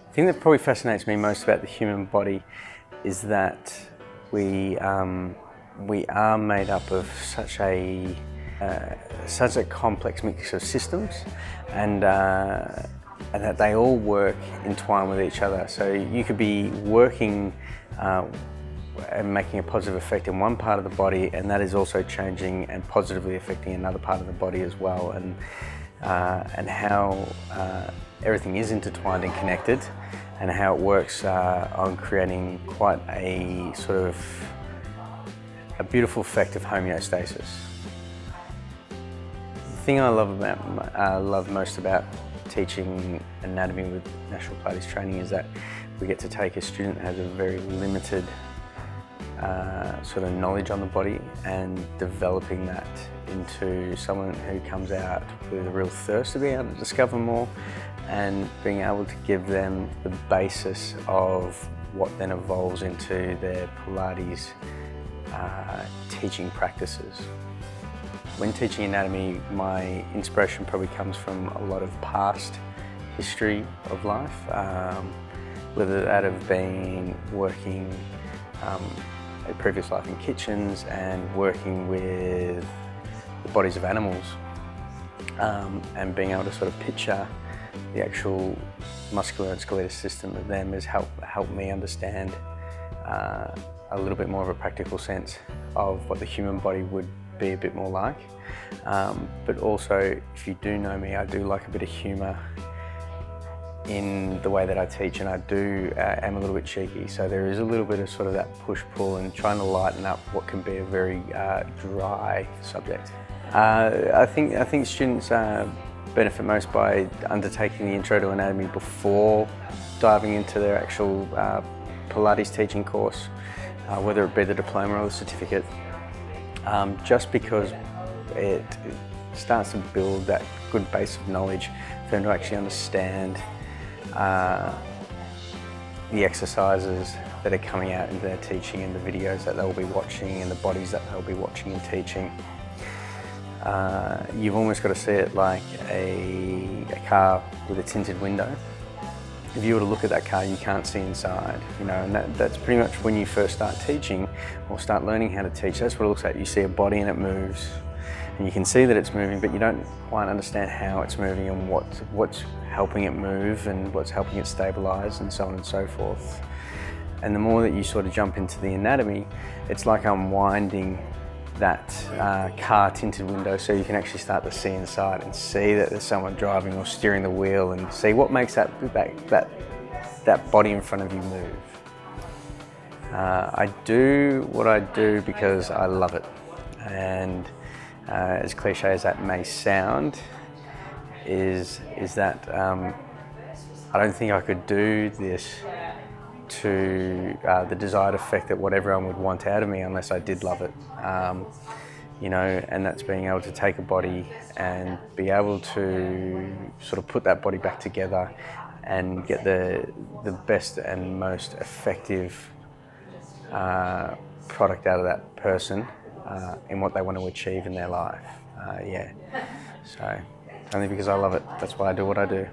The thing that probably fascinates me most about the human body is that we are made up of such a complex mix of systems, and that they all work in twine with each other. So you could be working and making a positive effect in one part of the body, and that is also changing and positively affecting another part of the body as well. And how everything is intertwined and connected, and how it works on creating quite a sort of a beautiful effect of homeostasis. The thing I love most about teaching anatomy with National Pilates training is that we get to take a student that has a very limited sort of knowledge on the body and developing that into someone who comes out with a real thirst to be able to discover more, and being able to give them the basis of what then evolves into their Pilates teaching practices. When teaching anatomy, my inspiration probably comes from a lot of past history of life, whether that have been working a previous life in kitchens and working with the bodies of animals, and being able to sort of picture the actual muscular and skeletal system of them has helped me understand a little bit more of a practical sense of what the human body would be a bit more like. But also, if you do know me, I do like a bit of humour in the way that I teach, and I am a little bit cheeky, so there is a little bit of sort of that push-pull and trying to lighten up what can be a very dry subject. I think students benefit most by undertaking the Intro to Anatomy before diving into their actual Pilates teaching course, whether it be the diploma or the certificate, just because it starts to build that good base of knowledge for them to actually understand the exercises that are coming out into their teaching, and the videos that they'll be watching, and the bodies that they'll be watching and teaching. You've almost got to see it like a car with a tinted window. If you were to look at that car, you can't see inside, you know, and that's pretty much when you first start teaching or start learning how to teach. That's what it looks like. You see a body and it moves, and you can see that it's moving, but you don't quite understand how it's moving and what's helping it move and what's helping it stabilise, and so on and so forth. And the more that you sort of jump into the anatomy, it's like unwinding that car tinted window, so you can actually start to see inside and see that there's someone driving or steering the wheel, and see what makes that body in front of you move. I do what I do because I love it, and as cliche as that may sound, is that I don't think I could do this to the desired effect that what everyone would want out of me unless I did love it. You know, and that's being able to take a body and be able to sort of put that body back together and get the best and most effective product out of that person in what they want to achieve in their life. Yeah, so only because I love it, that's why I do what I do.